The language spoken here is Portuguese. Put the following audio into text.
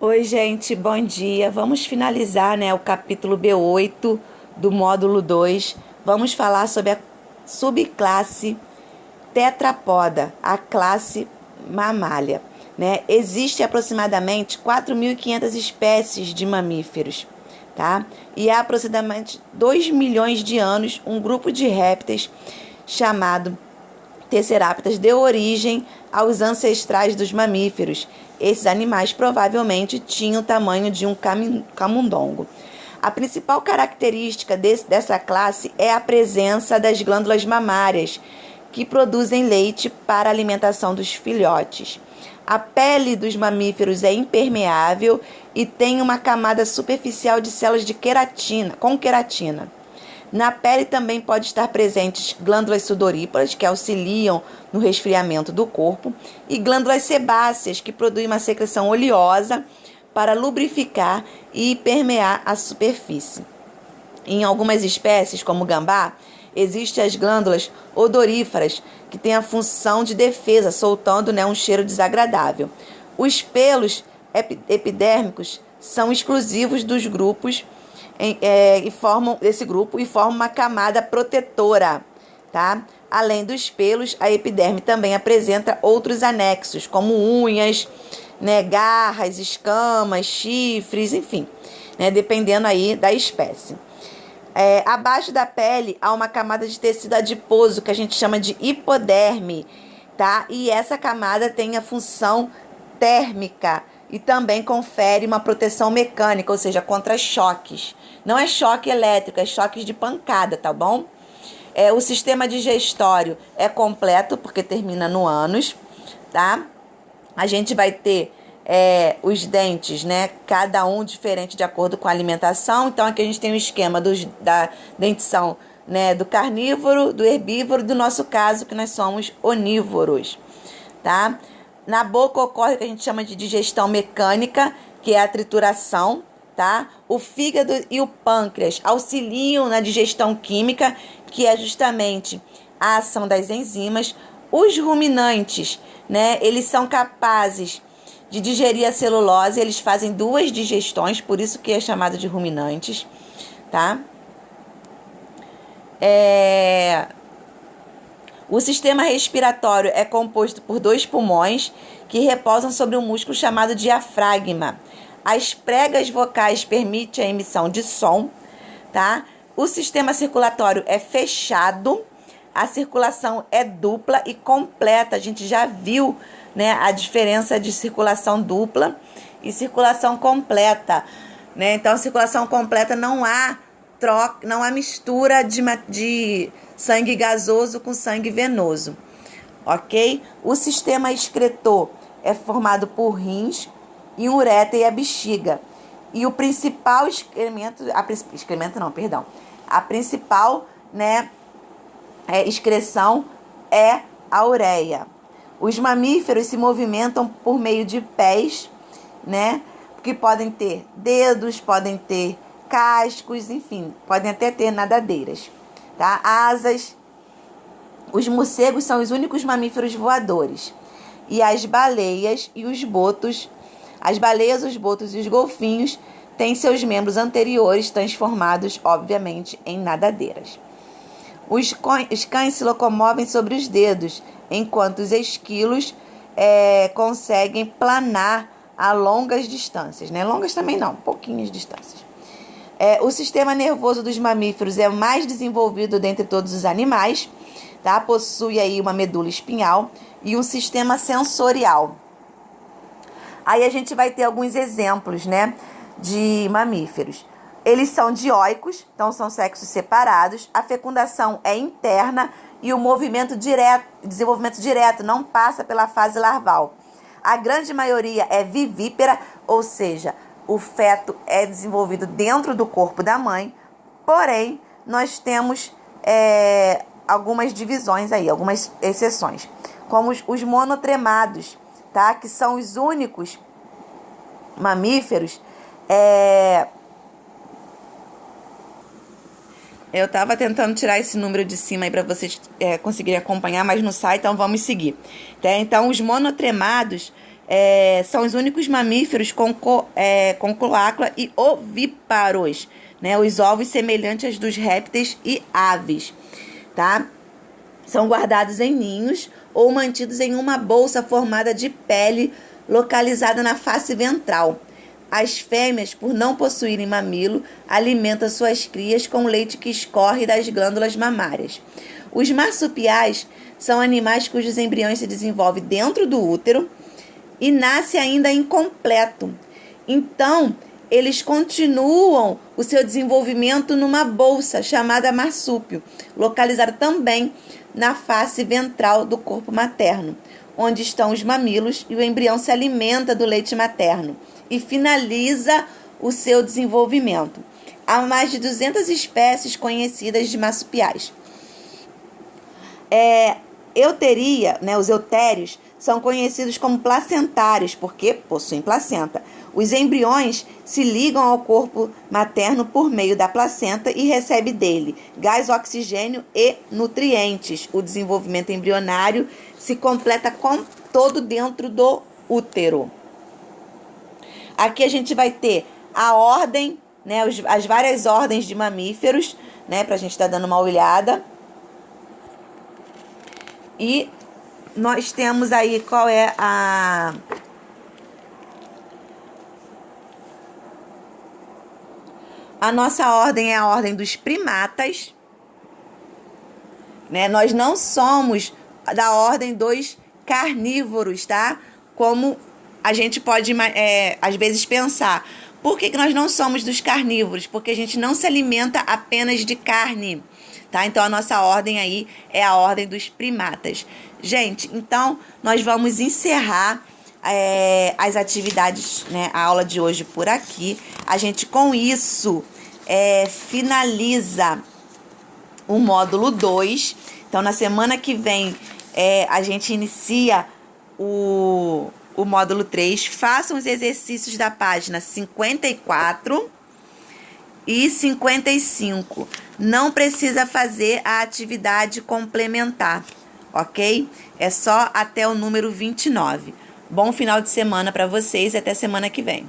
Oi, gente, bom dia. Vamos finalizar, o capítulo B8 do módulo 2. Vamos falar sobre a subclasse tetrapoda, a classe mamália, Existe aproximadamente 4.500 espécies de mamíferos, tá? E há aproximadamente 2 milhões de anos, um grupo de répteis chamado Tesseraptas deu origem aos ancestrais dos mamíferos. Esses animais provavelmente tinham o tamanho de um camundongo. A principal característica dessa classe é a presença das glândulas mamárias, que produzem leite para a alimentação dos filhotes. A pele dos mamíferos é impermeável e tem uma camada superficial de células de queratina, com queratina. Na pele também pode estar presentes glândulas sudoríparas, que auxiliam no resfriamento do corpo, e glândulas sebáceas, que produzem uma secreção oleosa para lubrificar e permear a superfície. Em algumas espécies, como o gambá, existem as glândulas odoríferas, que têm a função de defesa, soltando um cheiro desagradável. Os pelos epidérmicos são exclusivos dos grupos e formam uma camada protetora, tá? Além dos pelos, a epiderme também apresenta outros anexos, como unhas, garras, escamas, chifres, enfim, dependendo aí da espécie. Abaixo da pele há uma camada de tecido adiposo que a gente chama de hipoderme, tá? E essa camada tem a função térmica e também confere uma proteção mecânica, ou seja, contra choques. Não é choque elétrico, é choques de pancada, tá bom? O sistema digestório é completo, porque termina no ânus, tá? A gente vai ter os dentes, cada um diferente de acordo com a alimentação. Então, aqui a gente tem o esquema da dentição, do carnívoro, do herbívoro, do nosso caso, que nós somos onívoros, tá? Na boca ocorre o que a gente chama de digestão mecânica, que é a trituração, tá? O fígado e o pâncreas auxiliam na digestão química, que é justamente a ação das enzimas. Os ruminantes, eles são capazes de digerir a celulose, eles fazem 2 digestões, por isso que é chamado de ruminantes, tá? O sistema respiratório é composto por 2 pulmões que repousam sobre um músculo chamado diafragma. As pregas vocais permitem a emissão de som, tá? O sistema circulatório é fechado, a circulação é dupla e completa. A gente já viu, a diferença de circulação dupla e circulação completa, Então, a circulação completa não há troca, não há mistura de sangue gasoso com sangue venoso, ok? O sistema excretor é formado por rins e um ureter e a bexiga. E o principal a principal, excreção é a ureia. Os mamíferos se movimentam por meio de pés, que podem ter dedos, podem ter cascos, enfim, podem até ter nadadeiras, tá? Asas. Os morcegos são os únicos mamíferos voadores. E as baleias e os botos, os botos e os golfinhos têm seus membros anteriores transformados, obviamente, em nadadeiras. Os cães se locomovem sobre os dedos, enquanto os esquilos conseguem planar a longas distâncias, Longas também não, pouquinhas distâncias. O sistema nervoso dos mamíferos é o mais desenvolvido dentre todos os animais, tá? Possui aí uma medula espinhal e um sistema sensorial. Aí a gente vai ter alguns exemplos, de mamíferos. Eles são dioicos, então são sexos separados. A fecundação é interna e o desenvolvimento direto não passa pela fase larval. A grande maioria é vivípara, ou seja, o feto é desenvolvido dentro do corpo da mãe. Porém, nós temos algumas divisões aí, algumas exceções, como os monotremados, tá? Que são os únicos mamíferos. Eu estava tentando tirar esse número de cima aí para vocês conseguirem acompanhar, mas não sai, então vamos seguir. Então, os monotremados são os únicos mamíferos com cloaca e ovíparos, né? Os ovos semelhantes aos dos répteis e aves, tá? São guardados em ninhos ou mantidos em uma bolsa formada de pele localizada na face ventral. As fêmeas, por não possuírem mamilo, alimentam suas crias com leite que escorre das glândulas mamárias. Os marsupiais são animais cujos embriões se desenvolvem dentro do útero e nasce ainda incompleto. Então, eles continuam o seu desenvolvimento numa bolsa chamada marsúpio, localizada também na face ventral do corpo materno, onde estão os mamilos, e o embrião se alimenta do leite materno e finaliza o seu desenvolvimento. Há mais de 200 espécies conhecidas de marsupiais. Os eutérios são conhecidos como placentários porque possuem placenta. Os embriões se ligam ao corpo materno por meio da placenta e recebem dele gás, oxigênio e nutrientes. O desenvolvimento embrionário se completa todo dentro do útero. Aqui a gente vai ter a ordem, né, as várias ordens de mamíferos, né, para a gente estar dando uma olhada. E nós temos aí qual é a nossa ordem, é a ordem dos primatas, né? Nós não somos da ordem dos carnívoros, tá? Como a gente pode, às vezes, pensar. Por que nós não somos dos carnívoros? Porque a gente não se alimenta apenas de carne, tá? Então, a nossa ordem aí é a ordem dos primatas. Gente, então, nós vamos encerrar as atividades, né? A aula de hoje por aqui. A gente, com isso, finaliza o módulo 2. Então, na semana que vem, a gente inicia o módulo 3. Façam os exercícios da página 54 e 55. Não precisa fazer a atividade complementar, ok? É só até o número 29. Bom final de semana para vocês e até semana que vem.